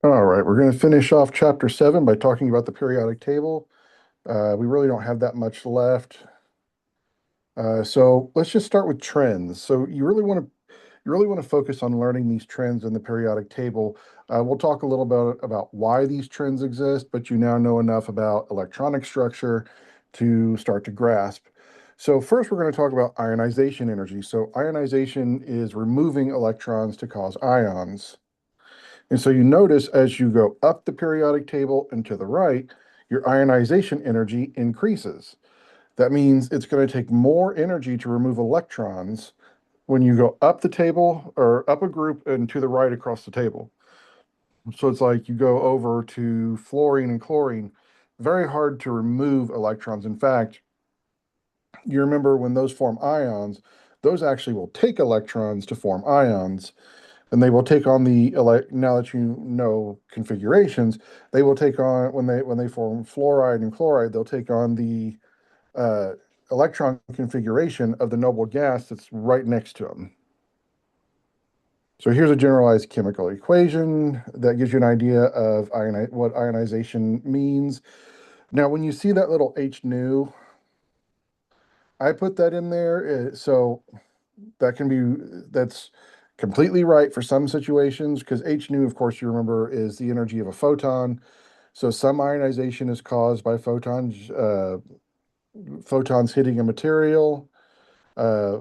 All right, we're going to finish off chapter 7 by talking about the periodic table. We really don't have that much left. So let's just start with trends. So you really want to focus on learning these trends in the periodic table. We'll talk a little bit about why these trends exist, but you now know enough about electronic structure to start to grasp. So first, we're going to talk about ionization energy. So ionization is removing electrons to cause ions. And so you notice as you go up the periodic table and to the right, your ionization energy increases. That means it's going to take more energy to remove electrons when you go up the table or up a group and to the right across the table. So it's like you go over to fluorine and chlorine, very hard to remove electrons. In fact, you remember when those form ions, those actually will take electrons to form ions, and they will take on now that you know configurations, they will take on when they form fluoride and chloride, they'll take on the uh, electron configuration of the noble gas that's right next to them. So here's a generalized chemical equation that gives you an idea of what ionization means. Now, when you see that little H nu, I put that in there. So that's completely right for some situations because H nu, of course, you remember, is the energy of a photon. So some ionization is caused by photons hitting a material. Uh,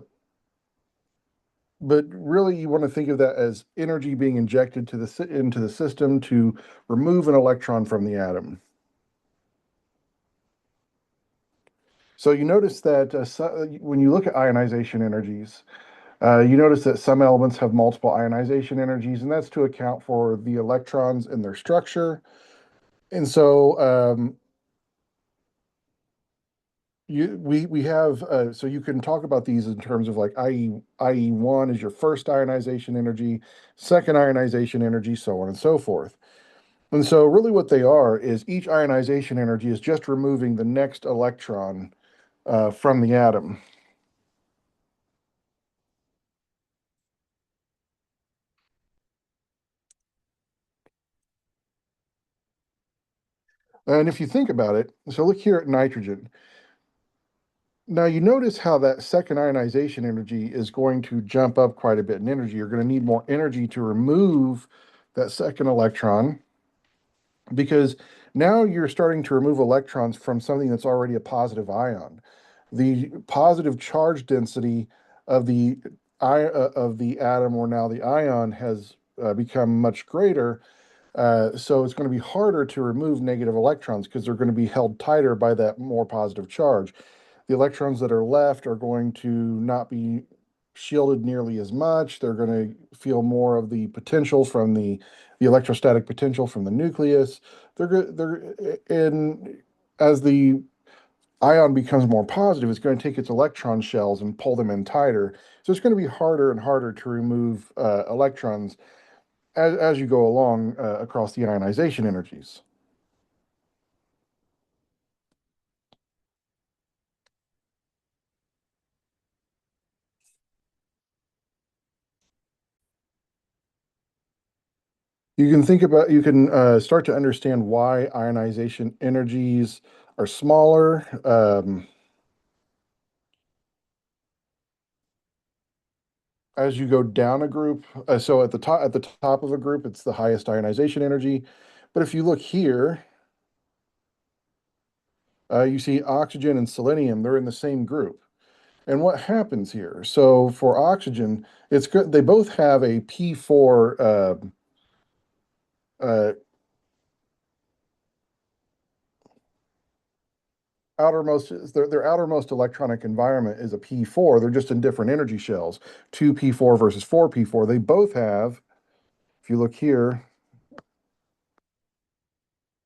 but really, you want to think of that as energy being injected into the system to remove an electron from the atom. So you notice that when you look at ionization energies, you notice that some elements have multiple ionization energies, and that's to account for the electrons in their structure. And so we have so you can talk about these in terms of like IE1 is your first ionization energy, second ionization energy, so on and so forth. And so really what they are is each ionization energy is just removing the next electron from the atom. And if you think about it, so look here at nitrogen. Now you notice how that second ionization energy is going to jump up quite a bit in energy. You're going to need more energy to remove that second electron because now you're starting to remove electrons from something that's already a positive ion. The positive charge density of the atom, or now the ion, has become much greater. So it's going to be harder to remove negative electrons because they're going to be held tighter by that more positive charge. The electrons that are left are going to not be shielded nearly as much. They're going to feel more of the potential from the electrostatic potential from the nucleus. They're in as the ion becomes more positive, it's going to take its electron shells and pull them in tighter. So it's going to be harder and harder to remove electrons as you go along across the ionization energies. You can start to understand why ionization energies are smaller. As you go down a group, so at the top of a group, it's the highest ionization energy. But if you look here, you see oxygen and selenium, they're in the same group. And what happens here? So for oxygen, it's good. They both have a P4 uh, their outermost electronic environment is a P4. They're just in different energy shells, 2p4 versus 4p4. They both have, if you look here,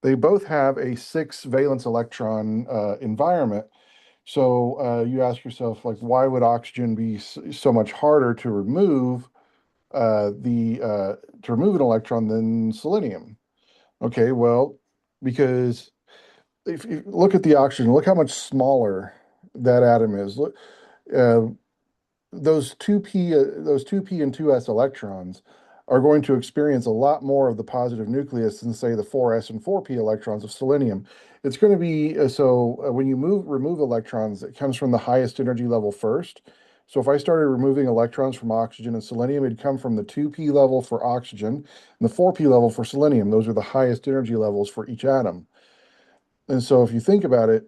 they both have a six valence electron environment. So you ask yourself, like, why would oxygen be so much harder the to remove an electron than selenium? Okay, well, because if you look at the oxygen, look how much smaller that atom is. Look, uh, those two p and two s electrons. are going to experience a lot more of the positive nucleus than, say, the 4s and 4p electrons of selenium. It's going to be when you remove electrons, it comes from the highest energy level first. So if I started removing electrons from oxygen and selenium, it'd come from the 2p level for oxygen and the 4p level for selenium. Those are the highest energy levels for each atom. And so if you think about it,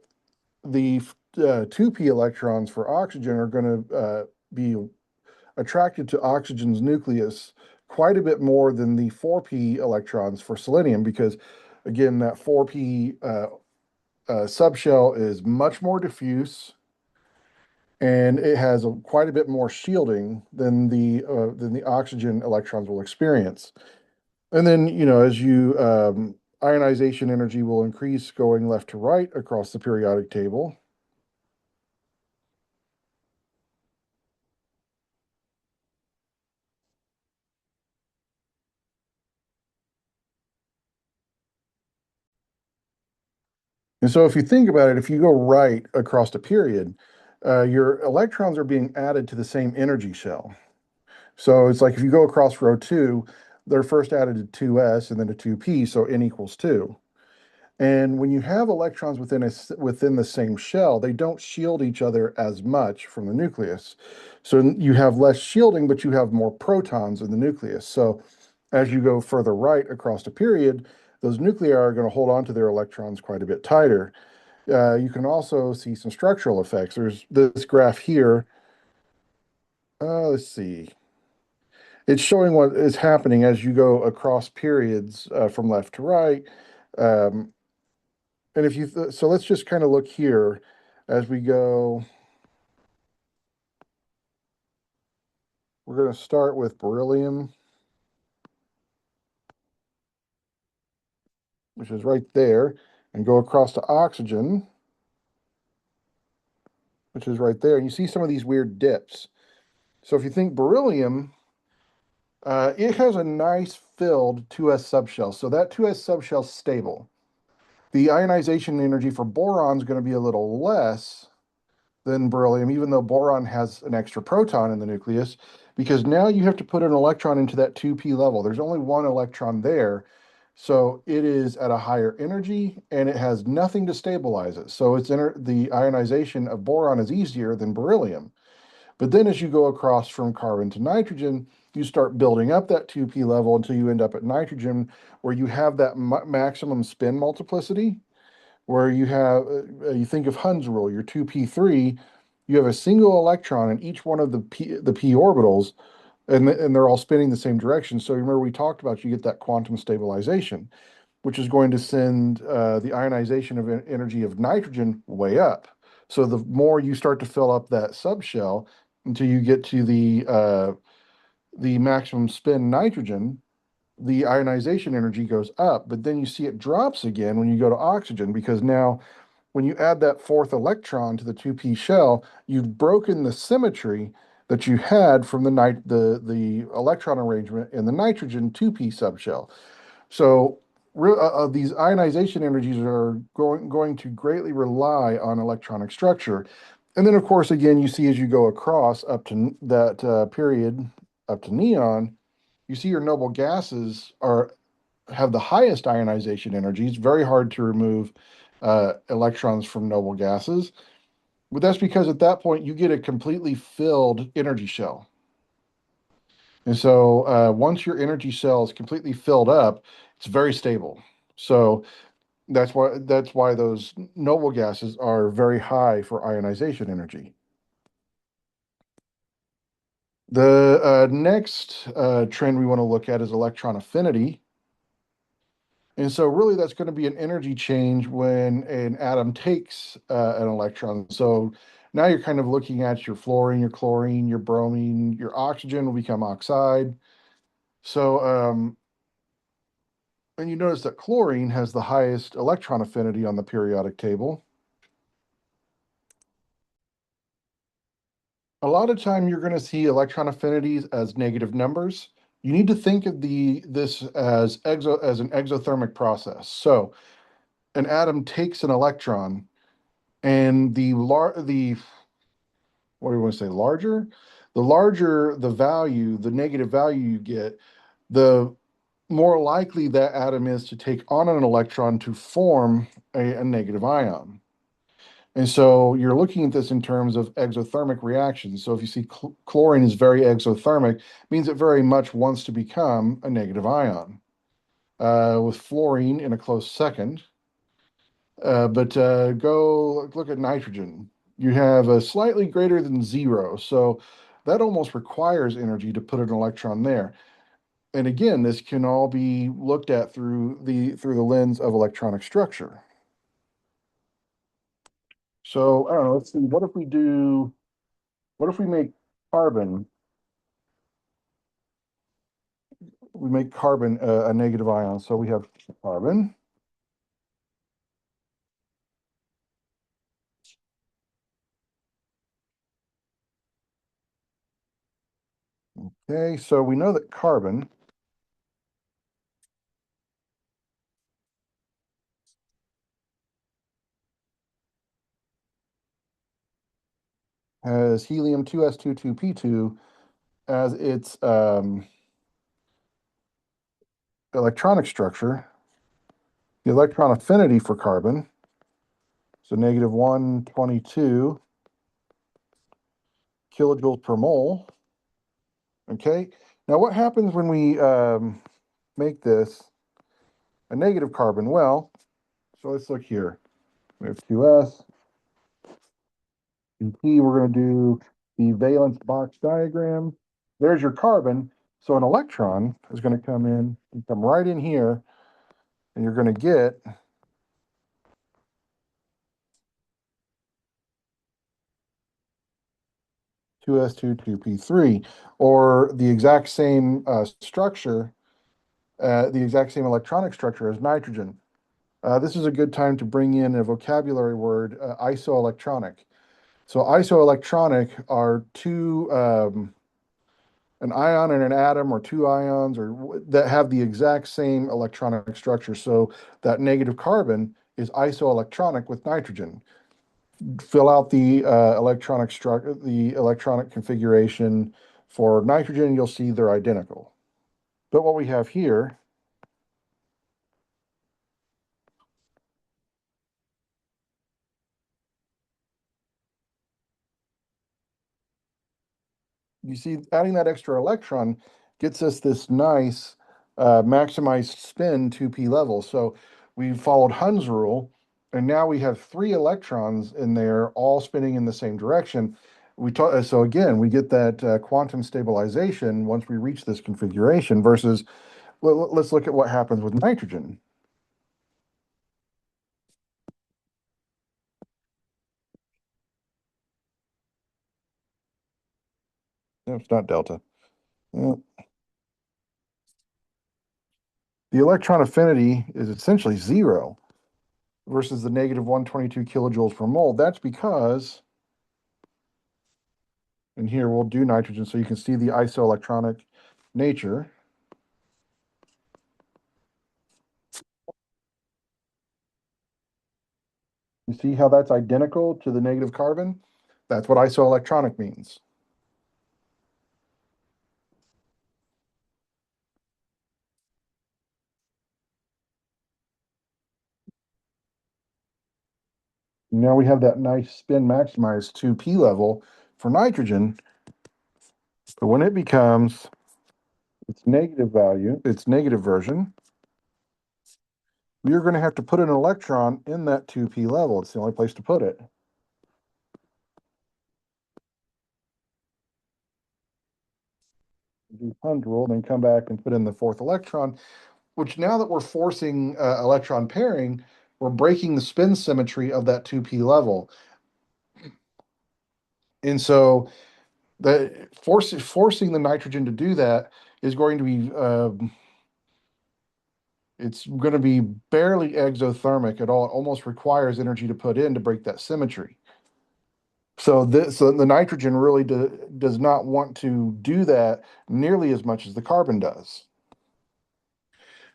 the 2p electrons for oxygen are going to be attracted to oxygen's nucleus quite a bit more than the 4p electrons for selenium, because again, that 4p subshell is much more diffuse and it has quite a bit more shielding than the oxygen electrons will experience. And then, as you ionization energy will increase going left to right across the periodic table. And so if you think about it, if you go right across a period, your electrons are being added to the same energy shell. So it's like if you go across row two, they're first added to 2s and then to 2p, so n equals 2. And when you have electrons within the same shell, they don't shield each other as much from the nucleus. So you have less shielding, but you have more protons in the nucleus. So as you go further right across the period, those nuclei are going to hold on to their electrons quite a bit tighter. You can also see some structural effects. There's this graph here. Let's see. It's showing what is happening as you go across periods from left to right. Um, and if you, so let's just kind of look here as we go. We're going to start with beryllium, which is right there, and go across to oxygen, which is right there. And you see some of these weird dips. So if you think beryllium, it has a nice filled 2s subshell. So that 2s subshell is stable. The ionization energy for boron is going to be a little less than beryllium, even though boron has an extra proton in the nucleus, because now you have to put an electron into that 2p level. There's only one electron there. So it is at a higher energy and it has nothing to stabilize it. So the ionization of boron is easier than beryllium. But then as you go across from carbon to nitrogen, you start building up that 2p level until you end up at nitrogen, where you have that maximum spin multiplicity, where you think of Hund's rule, your 2p3, you have a single electron in each one of the p orbitals, and they're all spinning the same direction. So remember we talked about you get that quantum stabilization, which is going to send the ionization of energy of nitrogen way up. So the more you start to fill up that subshell until you get to the maximum spin nitrogen, the ionization energy goes up, but then you see it drops again when you go to oxygen, because now when you add that fourth electron to the 2p shell, you've broken the symmetry that you had from the electron arrangement in the nitrogen 2p subshell. So these ionization energies are going to greatly rely on electronic structure. And then, of course, again, you see as you go across up to that period, up to neon, you see your noble gases have the highest ionization energy. It's very hard to remove electrons from noble gases. But that's because at that point, you get a completely filled energy shell. And so once your energy cell is completely filled up, it's very stable. So that's why those noble gases are very high for ionization energy. The next trend we want to look at is electron affinity. And so really that's going to be an energy change when an atom takes an electron. So now you're kind of looking at your fluorine, your chlorine, your bromine, your oxygen will become oxide. So and you notice that chlorine has the highest electron affinity on the periodic table. A lot of time you're going to see electron affinities as negative numbers. You need to think of this as an exothermic process. So an atom takes an electron, and the what do you want to say, larger? The larger the value, the negative value you get, the more likely that atom is to take on an electron to form a negative ion. And so you're looking at this in terms of exothermic reactions. So if you see chlorine is very exothermic, means it very much wants to become a negative ion. With fluorine in a close second. But go look at nitrogen. You have a slightly greater than zero. So that almost requires energy to put an electron there. And again, this can all be looked at through the lens of electronic structure. So I don't know, let's see, what if we make carbon, a negative ion. So we have carbon. Okay, so we know that carbon has helium 2s22p2 as its electronic structure. The electron affinity for carbon, so negative 122 kilojoules per mole. Okay, now what happens when we make this a negative carbon? Well, so let's look here. We have 2s, 2p. We're going to do the valence box diagram. There's your carbon. So an electron is going to come in and come right in here, and you're going to get 2s2, 2p3, or the exact same structure, the exact same electronic structure as nitrogen. This is a good time to bring in a vocabulary word, isoelectronic. So isoelectronic are an ion and an atom, or two ions, or that have the exact same electronic structure. So that negative carbon is isoelectronic with nitrogen. Fill out the electronic configuration for nitrogen, you'll see they're identical. But what we have here, you see adding that extra electron gets us this nice maximized spin 2p level. So we followed Hund's rule, and now we have three electrons in there all spinning in the same direction. So again, we get that quantum stabilization once we reach this configuration versus, let's look at what happens with nitrogen. No, it's not delta. Uh, the electron affinity is essentially zero versus the negative 122 kilojoules per mole. That's because, and here we'll do nitrogen so you can see the isoelectronic nature. You see how that's identical to the negative carbon? That's what isoelectronic means. Now we have that nice spin maximized 2p level for nitrogen, but when it becomes its negative value, its negative version, you're going to have to put an electron in that 2p level. It's the only place to put it. Do Hund's rule, then come back and put in the fourth electron, which now that we're forcing electron pairing, we're breaking the spin symmetry of that 2p level. And so forcing the nitrogen to do that is going to be it's going to be barely exothermic at all. It almost requires energy to put in to break that symmetry. So the nitrogen really does not want to do that nearly as much as the carbon does.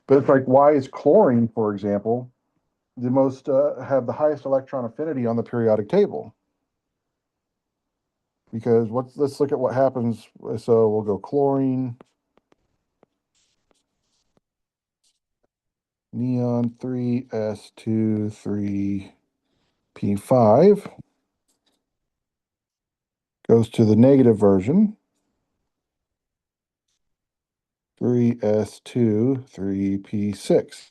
But it's like, why is chlorine, for example, the most have the highest electron affinity on the periodic table? Because let's look at what happens. So we'll go chlorine. neon 3s2 3p5 goes to the negative version, 3s2 3p6.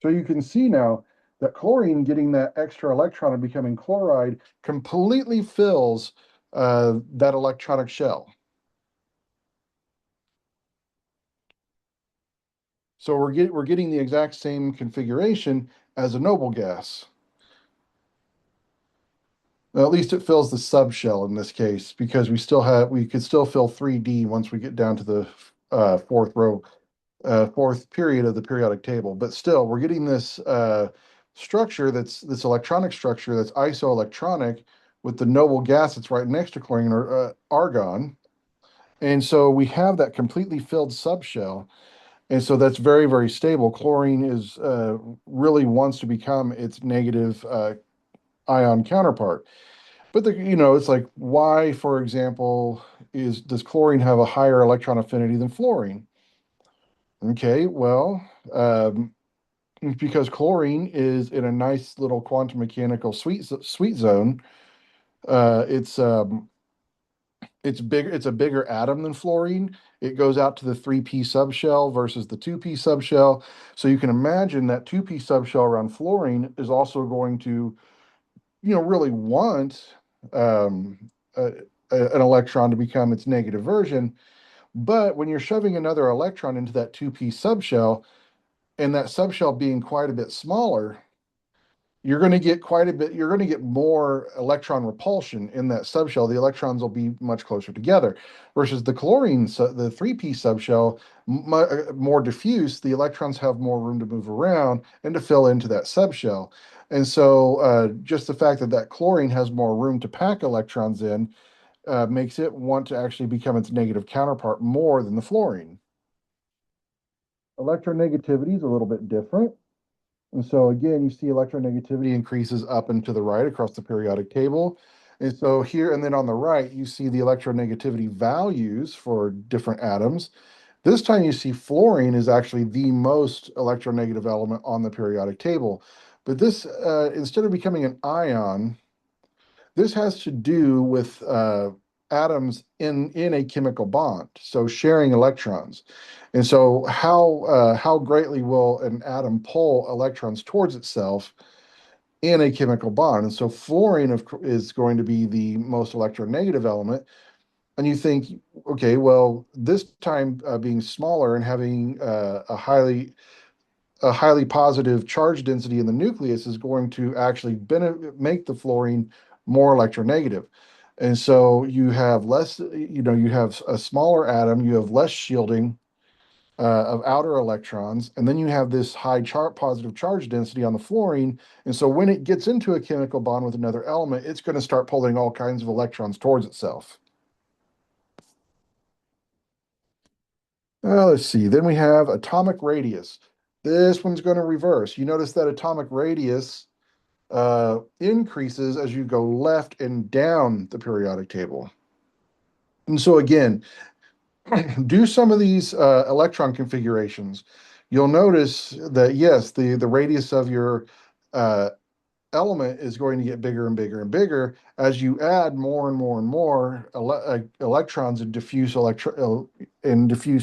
So you can see now that chlorine getting that extra electron and becoming chloride completely fills that electronic shell. So we're getting the exact same configuration as a noble gas. Well, at least it fills the subshell in this case, because we could still fill 3D once we get down to the fourth period of the periodic table. But still, we're getting this structure this electronic structure that's isoelectronic with the noble gas that's right next to chlorine or argon. And so we have that completely filled subshell. And so that's very, very stable. Chlorine is really wants to become its negative ion counterpart. But it's like, why, for example, does chlorine have a higher electron affinity than fluorine? Okay, well, because chlorine is in a nice little quantum mechanical sweet zone. Uh, it's um, it's bigger. It's a bigger atom than fluorine. It goes out to the 3p subshell versus the 2p subshell. So you can imagine that 2p subshell around fluorine is also going to, really want um, a, an electron to become its negative version. But when you're shoving another electron into that 2p subshell, and that subshell being quite a bit smaller, you're going to get more electron repulsion in that subshell. The electrons will be much closer together versus the chlorine, the 3p subshell, more diffuse. The electrons have more room to move around and to fill into that subshell. And so just the fact that chlorine has more room to pack electrons in makes it want to actually become its negative counterpart more than the fluorine. Electronegativity is a little bit different. And so again, you see electronegativity increases up and to the right across the periodic table. And so here and then on the right, you see the electronegativity values for different atoms. This time you see fluorine is actually the most electronegative element on the periodic table. But this, instead of becoming an ion, this has to do with atoms in a chemical bond, so sharing electrons. And so how greatly will an atom pull electrons towards itself in a chemical bond? And so fluorine is going to be the most electronegative element. And you think, okay, well, this time being smaller and having a highly positive charge density in the nucleus is going to actually make the fluorine more electronegative. And so you have less, you have a smaller atom, you have less shielding of outer electrons, and then you have this positive charge density on the fluorine. And so when it gets into a chemical bond with another element, it's going to start pulling all kinds of electrons towards itself. Let's see. Then we have atomic radius. This one's going to reverse. You notice that atomic radius increases as you go left and down the periodic table. And so again, do some of these electron configurations. You'll notice that yes, the radius of your uh, element is going to get bigger and bigger and bigger as you add more and more and more electrons in diffuse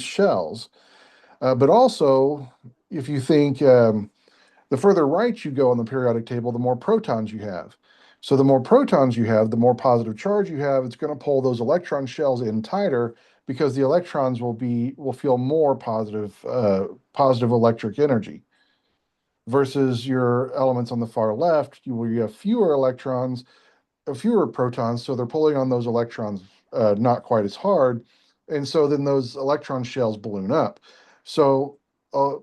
shells. But also, if you think the further right you go on the periodic table, the more protons you have. So the more protons you have, the more positive charge you have. It's going to pull those electron shells in tighter because the electrons will feel more positive electric energy. Versus your elements on the far left, where you have fewer electrons, fewer protons, so they're pulling on those electrons not quite as hard, and so then those electron shells balloon up. So uh,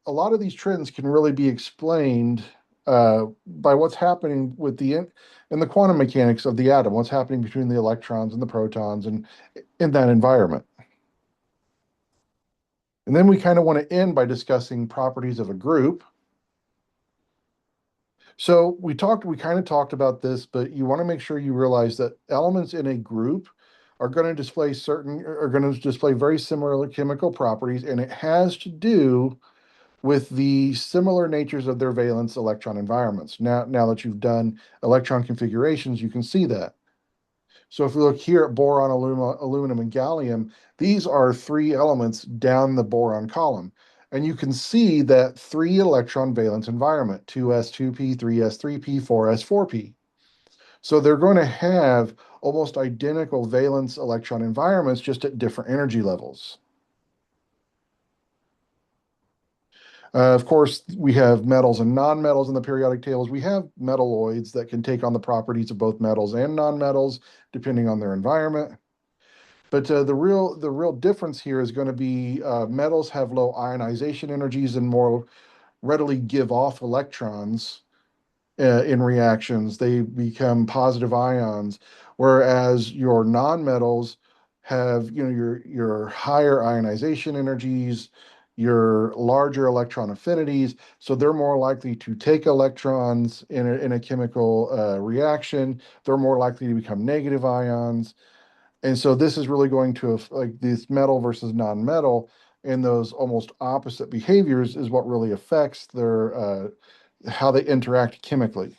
a lot of these trends can really be explained by what's happening in the quantum mechanics of the atom, what's happening between the electrons and the protons and in that environment. And then we kind of want to end by discussing properties of a group. So we kind of talked about this, but you want to make sure you realize that elements in a group are going to are going to display very similar chemical properties, and it has to do with the similar natures of their valence electron environments. Now that you've done electron configurations, you can see that. So if we look here at boron, aluminum, and gallium, these are three elements down the boron column. And you can see that three electron valence environment, 2s2p, 3s3p, 4s4p. So they're going to have almost identical valence electron environments, just at different energy levels. Of course, we have metals and nonmetals in the periodic tables. We have metalloids that can take on the properties of both metals and nonmetals, depending on their environment. But the real difference here is going to be metals have low ionization energies and more readily give off electrons in reactions. They become positive ions, whereas your nonmetals have, your higher ionization energies, your larger electron affinities, so they're more likely to take electrons in a chemical reaction. They're more likely to become negative ions. And so this is really going to, like, this metal versus non-metal, and those almost opposite behaviors is what really affects their how they interact chemically.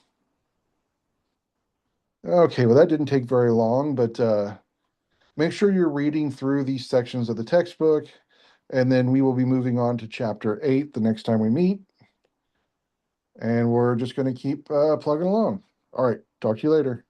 Okay, well, that didn't take very long, but make sure you're reading through these sections of the textbook, and then we will be moving on to chapter 8 the next time we meet, and we're just going to keep plugging along. All right, talk to you later.